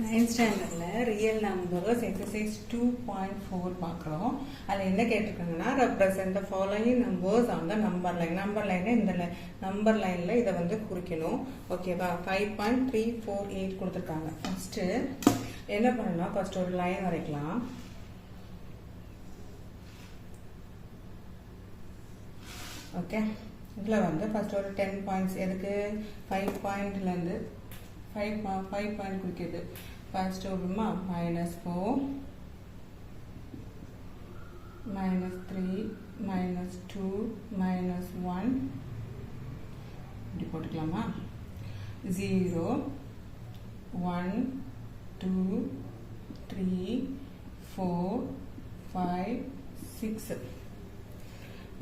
9th ஸ்டாண்டர்டில் real numbers exercise 2.4 பார்க்குறோம். அதில் என்ன கேட்டிருக்காங்கன்னா represent the following numbers on the number line. Number லைனை இந்த நம்பர் லைனில் இதை வந்து குறிக்கணும். ஓகேவா? 5.348 கொடுத்துருக்காங்க. ஃபஸ்ட்டு என்ன பண்ணணும்னா ஃபர்ஸ்ட் ஒரு லைன் வரைக்கலாம். ஓகே, இதில் வந்து ஃபர்ஸ்ட் ஒரு 10 பாயிண்ட்ஸ் எதுக்கு 5 பாயிண்ட்லேருந்து 5 பாயிண்ட் குறிக்கிறது. ஃபர்ஸ்ட் வருமா -4 -3 -2 -1 இப்படி போட்டுக்கலாமா? 0 1 2 3 4 5 6.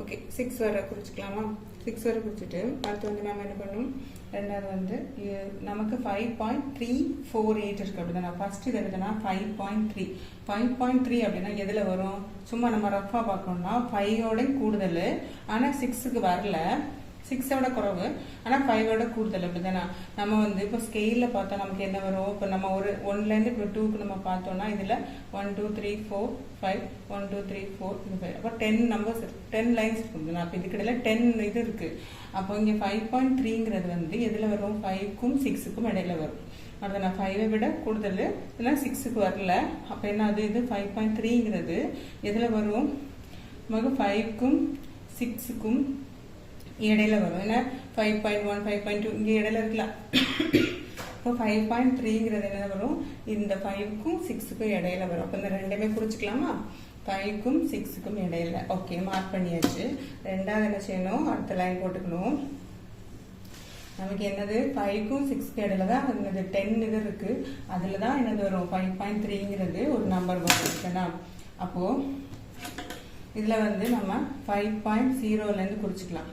ஓகே, 6 வரை குறிச்சிக்கலாமா? 6 வரை குறிச்சிட்டு அடுத்து வந்து நம்ம என்ன பண்ணணும், ரெண்டாவது வந்து நமக்கு 5.348 இருக்கு அப்படின்னா ஃபர்ஸ்ட் இது எழுதுனா 5.3 அப்படின்னா எதுல வரும்? சும்மா நம்ம ரஃபா பார்க்கணும்னா 5ஓட கூடுதல், ஆனா 6க்கு வரல, 6ஓட குறவு ஆனா 5ஓட கூடுதல் அப்படிதானா? நம்ம வந்து இப்போ ஸ்கெயில பார்த்தா நமக்கு என்ன வரும்? இப்போ நம்ம ஒரு 1லேருந்து இப்போ 2க்கு நம்ம பார்த்தோம்னா இதுல 1 2 3 4 5 1 2 3 4 5 அப்போ 10 நம்பர்ஸ் 10 லைன்ஸ் இருக்குதுண்ணா. அப்போ இதுக்கிடையில 10 இது இருக்கு. அப்போ இங்கே 5.3ங்கிறது வந்து எதுல வரும்? 5க்கும் 6க்கும் இடையில வரும். அதை நான் 5ஐ விட கூடுதல், இல்லைன்னா 6க்கு வரல. அப்போ என்ன அது? இது 5.3ங்கிறது எதுல வரும்? நமக்கு 5க்கும் 6க்கும் இடையில வரும். ஏன்னா 5.1 5.2 இங்கே இடையில இருக்கலாம். இப்போ 5.3ங்கிறது என்ன வரும்? இந்த 5க்கும் 6க்கும் இடையில வரும். அப்போ இந்த ரெண்டுமே குறிச்சிக்கலாமா? 5க்கும் 6க்கும் இடையில. ஓகே, மார்க் பண்ணியாச்சு. ரெண்டாவது என்ன செய்யணும்? அடுத்த லைன் போட்டுக்கணும். நமக்கு என்னது? 5க்கும் 6க்கும் இடையில தான் என்னது 10 இது இருக்கு. அதில் தான் என்னது வரும்? 5.3ங்கிறது ஒரு நம்பர் வரும். அப்போ இதில் வந்து நம்ம 5.0லேருந்து குறிச்சிக்கலாம்.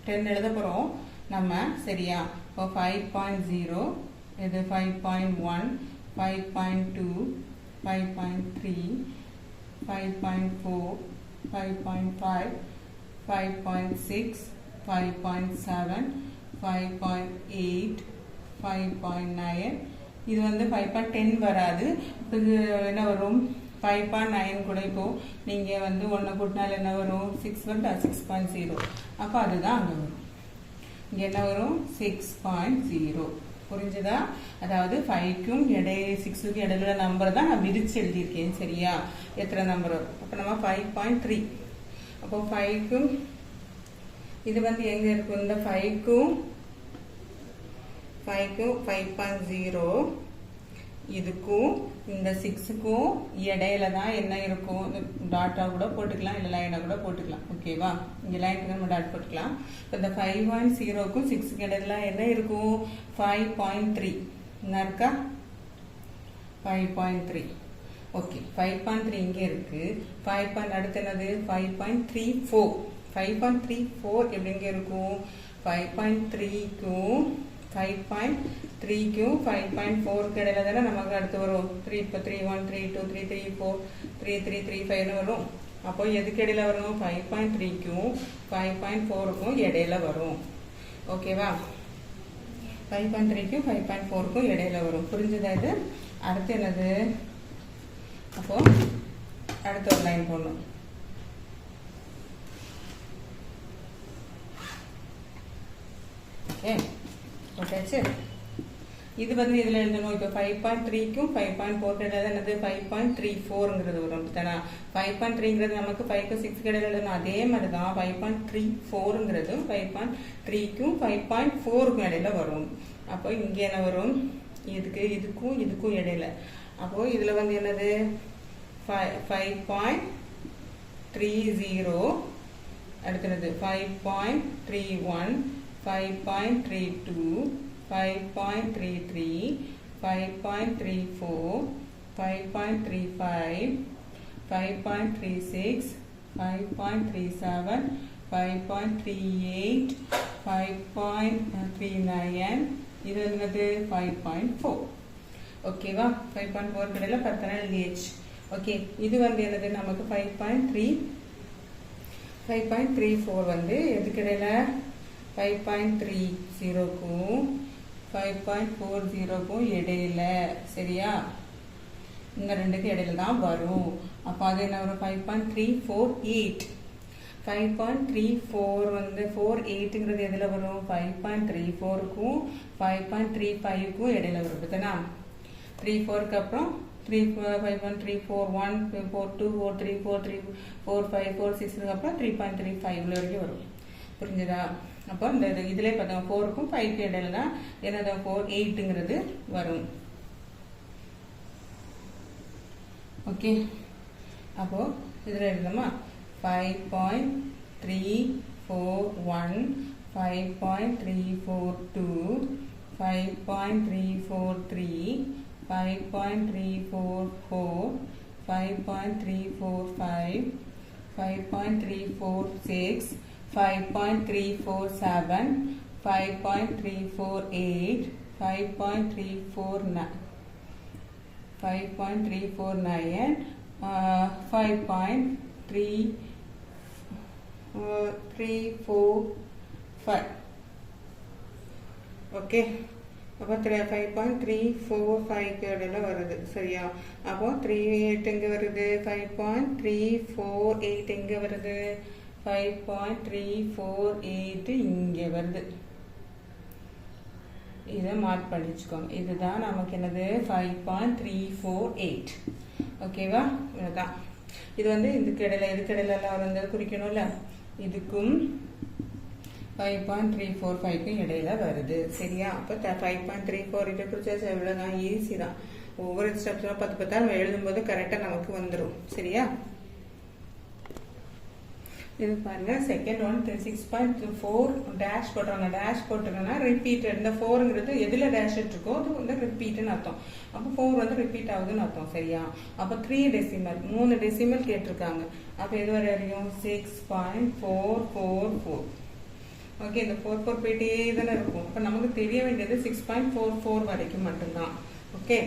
10 எழுத போகிறோம் நம்ம, சரியா? இப்போ 5.0 இது 5.1 5.2 5.3 5.4 5.5 5.6 5.7 5.8 5.9. இது வந்து 5.10 வராது. இது என்ன வரும்? 5.9 கூட இப்போ நீங்க வந்து 1 கூட்டினால என்ன வரும்? 6 வந்து 6.0. அப்போ அதுதான் அங்கே வரும். இங்கே என்ன வரும்? 6.0. புரிஞ்சுதா? அதாவது 5க்கும் 6க்கும் இடையில நம்பர் தான் நான் விரிச்சு எழுதியிருக்கேன். சரியா? எத்தனை நம்பர் வரும்? அப்போ நம்ம 5.3. அப்போ 5க்கும் இது வந்து எங்க இருக்கும்? இந்த 5க்கும் 5.0 இதுக்கும் இந்த 6க்கும் இடையில தான் என்ன இருக்கும்? டாட்டா கூட போட்டுக்கலாம், இல்லை லைனா கூட போட்டுக்கலாம். ஓகேவா? இங்கே லைனுக்கு நம்ம டாட் போட்டுக்கலாம். இப்போ இந்த 5.0க்கும் 6க்கு இடையில என்ன இருக்கும்? 5.3 என்ன இருக்கா? 5.3. ஓகே, 5.3 இங்கே இருக்கு. 5. அடுத்து என்னது? 5.34. 5.34 எப்படி இங்கே இருக்கும்? 5.3க்கும் 5.3க்கும் 5.4க்கு இடையில தானே நமக்கு அடுத்து வரும். 3 இப்போ 3 1 3 2 3 3 4 3 3 3 5 வரும். அப்போ எதுக்கு இடையில வரும்? 5.3க்கும் 5.4க்கும் இடையில வரும். ஓகேவா? 5.3க்கும் 5.4க்கும் இடையில வரும். புரிஞ்சுதா? இது அடுத்து என்னது? அப்போ அடுத்த ஒரு லைன் போடணும். ஓகே, போட்டாச்சு. இது வந்து இதில் எழுதணும். இப்போ 5.3க்கும் 5.4க்கு இடையில என்னது? 5.34ங்கிறது வரும். தானே? 5.3ங்கிறது நமக்கு 5க்கும் 6க்கு இடையில எழுதணும். அதே மாதிரி தான் 5.34ங்கிறது 5.3க்கும் 5.4க்கும் இடையில வரும். அப்போ இங்கே என்ன வரும்? இதுக்கும் இடையில. அப்போ இதுல வந்து என்னது? 5.30. அடுத்தது 5.31 5.32 5.33 5.34 5.35 5.36 5.37 5.38 5.39. இது என்னது? 5.4. ஓகேவா? 5.4 கடையில 10 எழுதியாச்சு. ஓகே, இது வந்து என்னது? நமக்கு 5.34 வந்து எதுக்கு இடையில? 5.30க்கும் 5.40க்கும் இடையில சரியா இந்த ரெண்டுக்கு இடையில தான் வரும் அப்போ அது என்ன வரும் 5.348 5.34 வந்து 48ங்கிறது எதில் வரும் 5.34க்கும் 5.35க்கும் இடையில வரும் பார்த்தனா 34க்கு அப்புறம் 5.341 42 43 43 45 46 அப்புறம் 3.35 வரைக்கும் வரும் புரிஞ்சுதா அப்போ இந்த இதிலே பார்த்தோம் 4க்கும் 5க்கும் இடையில தான் என்னது 48ங்கிறது வரும் ஓகே அப்போ இதில் எழுதலாமா 5.341 5.342 5.343 5.344 5.345 5.346 5.347 5.348 5.349 5.345 ஓகே அப்போ 5.345 இடையில வருது சரியா அப்போ 38 எங்கே வருது 5.348 எங்கே வருது 5.348 இங்கே வருது இதை மார்க் பண்ணி வச்சுக்கோங்க இதுதான் நமக்கு என்னது 5.348 ஓகேவா இதுதான் இது வந்து இதுக்கு இடையில எதுக்கு இடையில வந்து குறிக்கணும்ல இதுக்கும் 5.345க்கும் இடையில வருது சரியா அப்போ 5.34 இதை குறிச்சாச்சு எவ்வளோதான் ஈஸி தான் ஒவ்வொரு ஸ்டெப்ஸும் 10 நம்ம எழுதும்போது கரெக்டாக நமக்கு வந்துடும் சரியா இது பாருங்க செகண்ட் ஒன் 6.4 டேஷ் போட்டுறாங்க டேஷ் போட்டுருங்கன்னா ரிப்பீட்டட் இந்த 4ங்கிறது எதில் டேஷ் இருக்கோ அது வந்து ரிப்பீட்டுன்னு அர்த்தம் அப்போ 4 வந்து ரிப்பீட் ஆகுதுன்னு அர்த்தம் சரியா அப்போ 3 டெசிமல் 3 டெசிமல் கேட்டிருக்காங்க அப்போ எது வரை வரையும் 6.444 ஓகே இந்த 4 போயிட்டே தானே இருக்கும் அப்போ நமக்கு தெரிய வேண்டியது 6.44 வரைக்கும் மட்டும்தான் ஓகே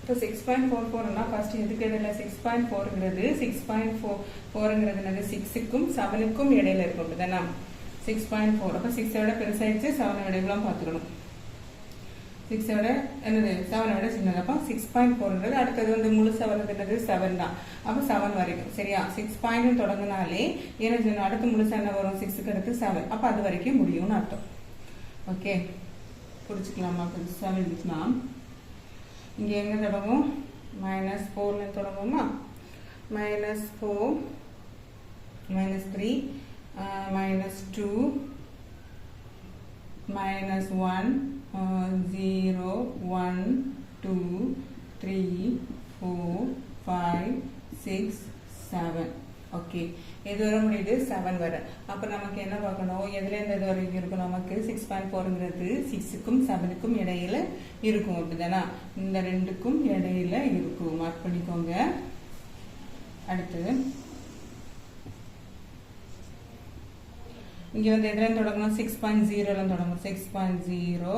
இப்போ 6.44னா ஃபர்ஸ்ட் எதுக்கு இடையில 6.4ங்கிறது 6.4ங்கிறது என்னது 6க்கும் 7க்கும் இடையில இருக்கும் அப்படிதானே 6.4 அப்போ 6 விட பெருசாயிடுச்சு 7 விட இவ்வளோ பார்த்துக்கணும் 6 விட என்னது 7 விட சின்னது அப்போ 6.4ங்கிறது அடுத்தது வந்து முழுசா வர்றது என்னது 7 தான் அப்போ 7 வரைக்கும் சரியா 6 தொடங்கினாலே என்ன அடுத்து முழுசா என்ன வரும் 6க்கு அடுத்து 7 அப்போ அது வரைக்கும் முடியும்னு அர்த்தம் ஓகே புரிச்சுக்கலாமா பெருசாக எழுதிக்கலாம் இங்கே எங்கே தொடங்கும் -4ல தொடங்குமா -4 -3 -2 -1 0 1 2 3 4 5 6 7 ஓகே இது வர முடியுது 7 வரை அப்போ நமக்கு என்ன பார்க்கணும் எதுலேருந்து எது வரைக்கும் இருக்கும் நமக்கு 6.4ங்கிறது 6க்கும் 7க்கும் இடையில இருக்கும் அப்படிதானா இந்த ரெண்டுக்கும் இடையில இருக்கும் மார்க் பண்ணிக்கோங்க அடுத்து இங்கே வந்து எதுலேருந்து தொடங்கணும் 6.0ல தொடங்கணும் 6.0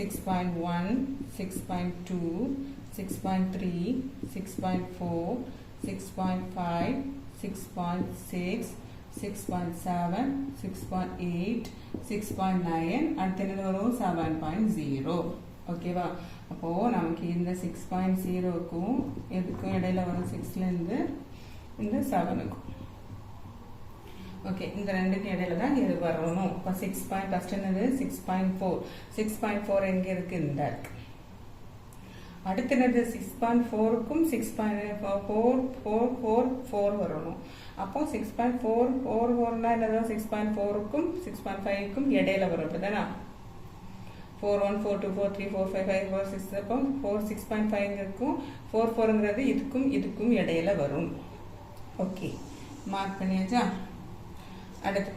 6.1 6.2 6.3 6.4 6.5 6.6 6.7 6.8 6.9 அடுத்து என்ன வரும் 7.0 ஓகேவா அப்போ நமக்கு இந்த 6.0க்கும் எதுக்கும் இடையில வரும் 6லேருந்து இந்த 7க்கும் ஓகே இந்த ரெண்டுக்கு இடையில தான் இது வரணும் இப்போ 6 ஃபர்ஸ்ட் என்னது 6.4 எங்கே இருக்கு இந்த அடுத்து என்னது 6.4க்கும் 6.4 வரணும் அப்போ 6.444னா என்னது 6.4க்கும் 6.5க்கும் இடையில வரும் அப்படிதானா 4 1 4 2 4 3 4 5 5 4 6 அப்போ 4 6.5 இருக்கும் 4ங்கிறது இதுக்கும் இடையில வரும் ஓகே மார்க் பண்ணியாச்சா அடுத்து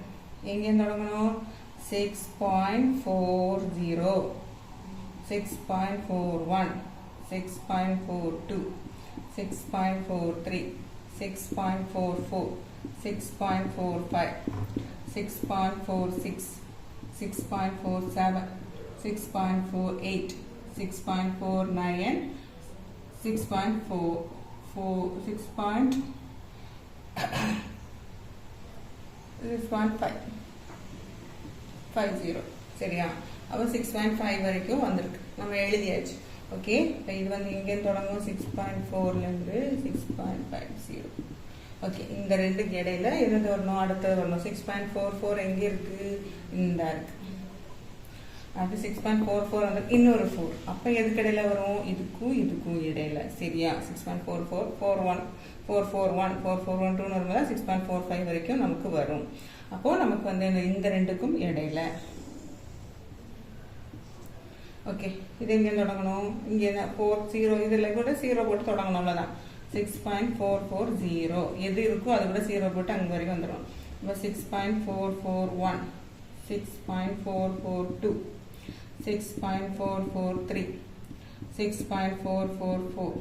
எங்கேயும் தொடங்கணும் 6.40 6.41 6.42 6.43 6.44 6.45 6.46 6.47 6.48 6.49 6.50 சரியா அப்போ 6.5 வரைக்கும் வந்திருக்கு, நம்ம எழுதியாச்சு. ஓகே, இப்போ இது வந்து இங்கே தொடங்கும் 6.4லேருந்து 6.50. ஓகே, இந்த ரெண்டுக்கு இடையில இருந்து வரணும், அடுத்தது வரணும். 6.44 எங்கே இருக்குது? இந்த இருக்கு. அது 6.44 வந்து இன்னொரு 4. அப்போ எதுக்கு இடையில வரும்? இதுக்கும் இதுக்கும் இடையில. சரியா? 6.44 441 441 441 வரும்போது 6.45 வரைக்கும் நமக்கு வரும். அப்போ நமக்கு வந்து இந்த ரெண்டுக்கும் இடையில. ஓகே, இது எங்கே தொடங்கணும்? இங்கே 40 இதில் கூட 0 போட்டு தொடங்கணும், அவ்வளோதான். 6.440 எது இருக்கோ அது கூட 0 போட்டு அங்கே வரைக்கும் வந்துடும். இப்போ 6.441 6.442 6.443 6.444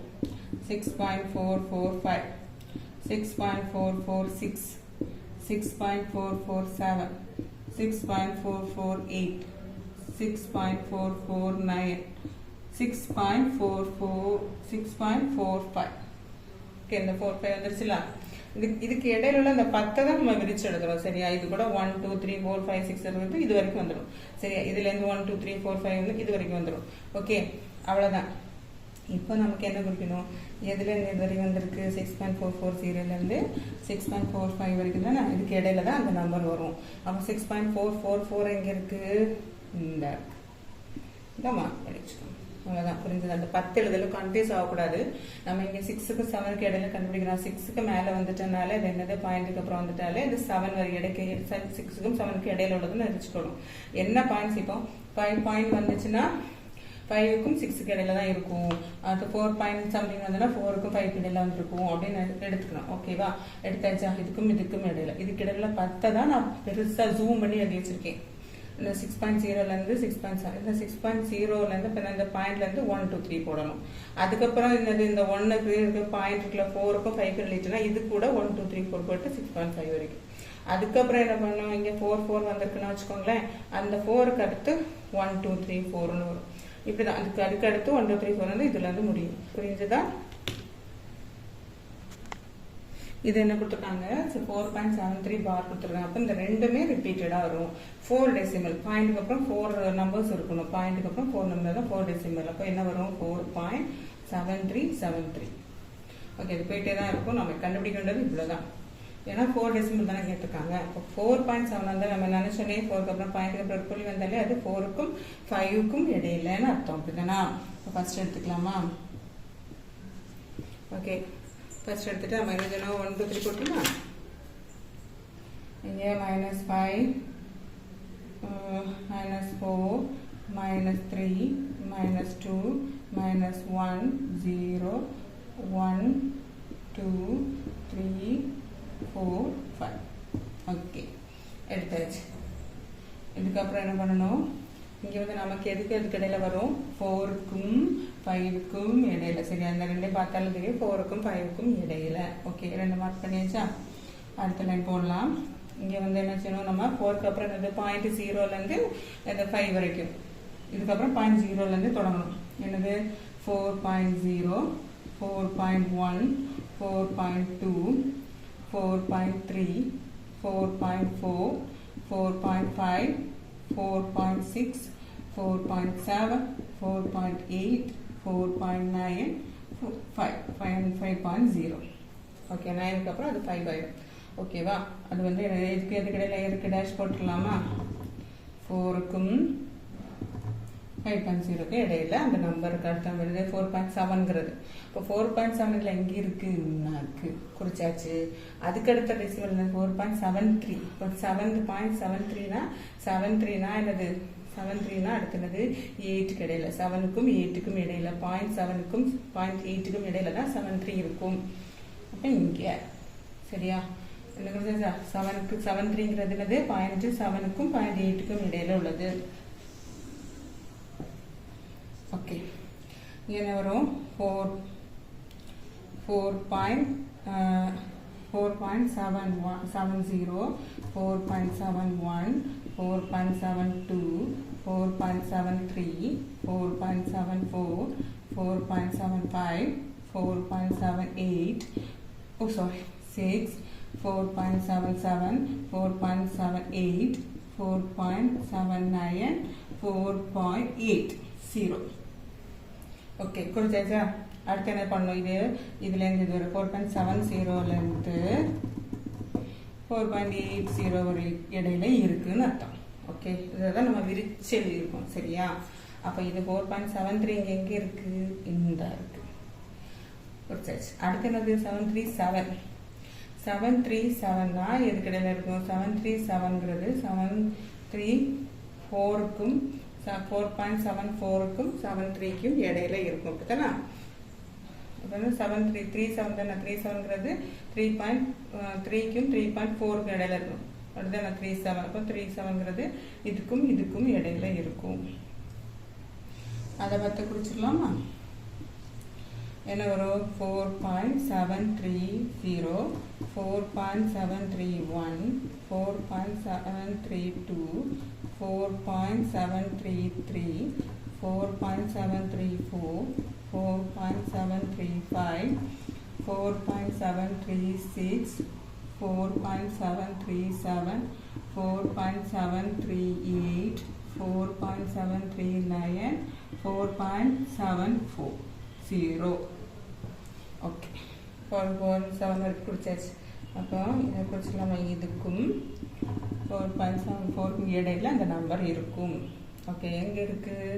6.445 6.446 6.447 6.448 6.449 6.45. ஓகே, இந்த 45 வந்துருச்சுல. இதுக்கு இடையில உள்ள இந்த 10 தான் நம்ம விரிச்சு எடுக்கிறோம். சரியா? இது கூட 1 2 3 4 5 6 7 இது வரைக்கும் வந்துடும். சரியா? இதுல இருந்து 1 2 3 4 5 வந்து இது வரைக்கும் வந்துடும். ஓகே, அவ்வளவுதான். இப்போ நமக்கு என்ன குறிக்கணும்? எதுல இருந்து இது வரைக்கும் வந்திருக்கு? 6.440 6.45 வரைக்கும் தானே. இதுக்கு இடையில தான் அந்த நம்பர் வரும். அப்போ 6.444 எங்க இருக்கு? இந்த இதாம்மா படிச்சுக்கோங்க. அவ்வளோதான், புரிஞ்சது. அந்த 10 எழுதல கன்ஃபியூஸ் ஆகக்கூடாது. நம்ம இங்கே 6க்கு 7க்கு இடையில கண்டுபிடிக்கிறோம். 6க்கு மேலே வந்துட்டனால இது என்னது, பாயிண்ட்டுக்கு அப்புறம் வந்துட்டாலே இது 7 வரை இடைக்கு 6க்கும் 7க்கும் இடையில உள்ளதுன்னு நினைச்சுக்கணும். என்ன பாயிண்ட்ஸ்? இப்போ 5 பாயிண்ட் வந்துச்சுன்னா 5க்கும் 6க்கு இடையில தான் இருக்கும். அது 4 பாயிண்ட் சம்திங் வந்ததுன்னா 4க்கும் 5க்கு இடையில வந்துருக்கும் அப்படின்னு எடுத்துக்கணும். ஓகேவா? எடுத்தாச்சா? இதுக்கும் இதுக்கும் இடையில, இதுக்கு இடையில 10 தான் நான் பெருசா ஜூம் பண்ணி எழுதி வச்சிருக்கேன். இந்த 6.0லேருந்து 6.7 இந்த 6.0லேருந்து இப்போ இந்த பாயிண்ட்லேருந்து 1 2 3 போடணும். அதுக்கப்புறம் இந்த 1க்கு இருக்க பாயிண்ட் இருக்குல்ல, 4க்கும் 5க்கு எழுதிட்டுனா இது கூட 1 2 3 4 போட்டு 6.5 வரைக்கும். அதுக்கப்புறம் என்ன பண்ணணும்? இங்கே 4 4 வந்திருக்குன்னு வச்சுக்கோங்களேன். அந்த 4க்கு அடுத்து 1 2 3 4ன்னு வரும். இப்படிதான் அதுக்கு அடுத்து 1 2 3 4 வந்து இதுல இருந்து முடியும். புரிஞ்சுதா? இது என்ன கொடுத்துருக்காங்க? 4.73 பார் கொடுத்துருக்காங்க. அப்போ இந்த ரெண்டுமே ரிப்பீட்டடா வரும். 4 டெசிமல் பாயிண்ட்டுக்கு அப்புறம் 4 நம்பர்ஸ் இருக்கணும். பாயிண்ட்டுக்கு அப்புறம் 4 நம்பர் தான் 4 டெசிமல். அப்போ என்ன வரும்? 4.7373. ஓகே, இது போயிட்டே தான் இருக்கும். நம்ம கண்டுபிடிக்க வேண்டியது இவ்வளவுதான். ஏன்னா 4 டெசிமல் தானே கேட்டிருக்காங்க. இப்போ 4.7 வந்து நம்ம நினைச்சோன்னே 4க்கு அப்புறம் பாயிண்ட்டுக்கு அப்புறம் புள்ளி வந்தாலே அது 4க்கும் 5க்கும் இடையிலன்னு அர்த்தம். அப்படிதானா? ஃபர்ஸ்ட் எடுத்துக்கலாமா? ஓகே, ஃபர்ஸ்ட் எடுத்துட்டு நம்ம என்ன சொன்னோம்? 1 2 3 போட்டுக்கலாம். இங்கே -5 -4 -3 -2 -1 0 1 2 3 4 5. ஓகே, எடுத்தாச்சு. இதுக்கப்புறம் என்ன பண்ணணும்? இங்கே வந்து நமக்கு எதுக்கு இடையில வரும்? 4க்கும் 5க்கும் இடையில. சரி, அந்த ரெண்டே பார்த்தாலும் தெரியும். 4க்கும் 5க்கும் இடையில. ஓகே, 2 மார்க் பண்ணியாச்சா? அடுத்த லைன் போடலாம். இங்கே வந்து என்ன செய்யணும்? நம்ம 4க்கு அப்புறம் இந்த பாயிண்ட் 0லேருந்து இந்த 5 வரைக்கும். இதுக்கப்புறம் பாயிண்ட் 0லேருந்து தொடங்கணும். என்னது? 4.0 4.1 4.2 4.3 4.4 4.5 4.6 4.7 4.8 4.9 5.0. ஓகே, 9க்கு அப்புறம் அது 5 ஆயிடும். ஓகேவா? அது வந்து எதுக்கு இடையில இருக்கு டேஷ் போட்டுடலாமா? 4க்கும் 5.0க்கு இடையில அந்த நம்பருக்கு அடுத்த வருது 4.7ங்கிறது. இப்போ 4.7 எங்கே இருக்கு? குறிச்சாச்சு. அதுக்கு அடுத்த டெசிமல் 4.73. இப்போ 7.73னா 73னா என்னது? 73னா அடுத்தது 8க்கு இடையில. 7க்கும் 8க்கும் இடையில 0.7க்கும் 0.8க்கும் இடையில தான் 73 இருக்கும். அப்போ இங்கே சரியா? என்ன குறிச்சா? 7க்கு 73ங்கிறது என்னது? 0.7க்கும் 0.8க்கும் இடையில உள்ளது. ஓகே, என்ன வரும்? 4.70 4.71 4.72 4.73 4.74 4.75 4.78 6 4.77 4.78 4.79 4.80. ஓகே குறிச்சாச்சா? அடுத்து என்ன பண்ணணும்? இதுலேருந்து இது ஒரு 4.70லேருந்து 4.80 ஒரு இடையில இருக்குன்னு அர்த்தம். ஓகே, இதை தான் நம்ம விரிச்சு எழுதியிருக்கோம். சரியா? அப்போ இது 4.73 இங்கே எங்கே இருக்கு? இந்த இருக்கு. குறிச்சாச்சு. அடுத்து என்னது? 737. 737 எதுக்கு இடையில இருக்கும்? 737ங்கிறது 734க்கும் 4.74க்கும் 73க்கும் இடையில இருக்கும். அப்படித்தானே? அப்போ 37 தானே? 37ங்கிறது 3.3க்கும் 3.4க்கும் இடையில இருக்கும். அப்படிதானே? 37. அப்போ 37ங்கிறது இதுக்கும் இதுக்கும் இடையில இருக்கும். அதை பற்றி குறிச்சிடலாமா? என்ன வரும்? 4.730 4.731 4.732 4.733 4.734 4.735 4.736 4.737 4.738 4.739 4.740. ஓகே, 4.7 வரைக்கும் குறிச்சாச்சு. அப்போ இதை குறிச்சிடலாமா? இதுக்கும் 4.74க்கும் இடையில அந்த நம்பர் இருக்கும். ஓகே, எங்கே இருக்குது?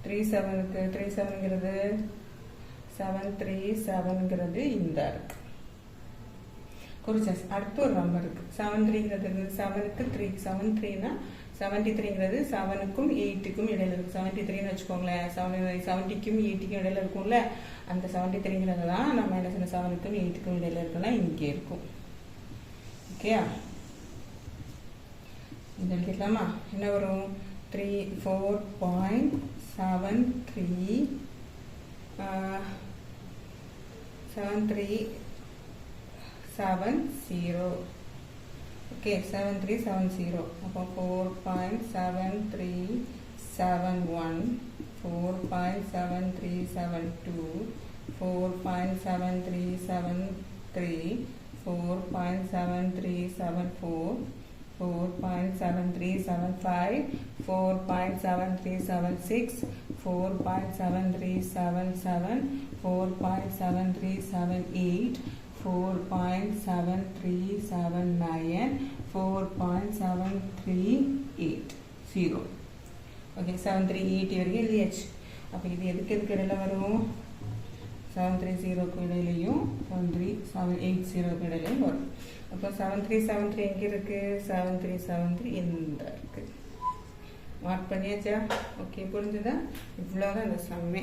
37க்கு 37ங்கிறது 737ங்கிறது இந்த இருக்கு. குறிச்சாச்சு. அடுத்து ஒரு நம்பர் இருக்கு. 73ங்கிறது 7க்கு 3 73னா 73ங்கிறது 7க்கும் 8க்கும் இடையில இருக்கு. 73ன்னு வச்சுக்கோங்களேன். 70க்கும் 8க்கும் இடையில இருக்கும்ல, அந்த 73ங்கிறது தான் நம்ம என்ன சொன்ன 7க்கும் 8க்கும் இடையில இருக்குன்னா இங்கே இருக்கும். ஓகேயா? இது எழுதிக்கலாமா? என்ன வரும்? 4.7370. ஓகே, 7370. அப்போ 4.7371 4.7372 4.7373 4.7374 4.7375 4.7376 4.7377 4.7378 4.7379 4.7380. ஓகே, 738 வரைக்கும் எழுதியாச்சு. அப்போ இது எதுக்கு இடையில வரும்? 730க்கு இடையிலையும் 780க்கு இடையிலையும் வரும். அப்போ 7373 எங்கே இருக்கு? 7373 இந்த இருக்கு. மார்க் பண்ணியாச்சா? ஓகே, புரிஞ்சுதா? இவ்வளோதான் இந்த சம்மே.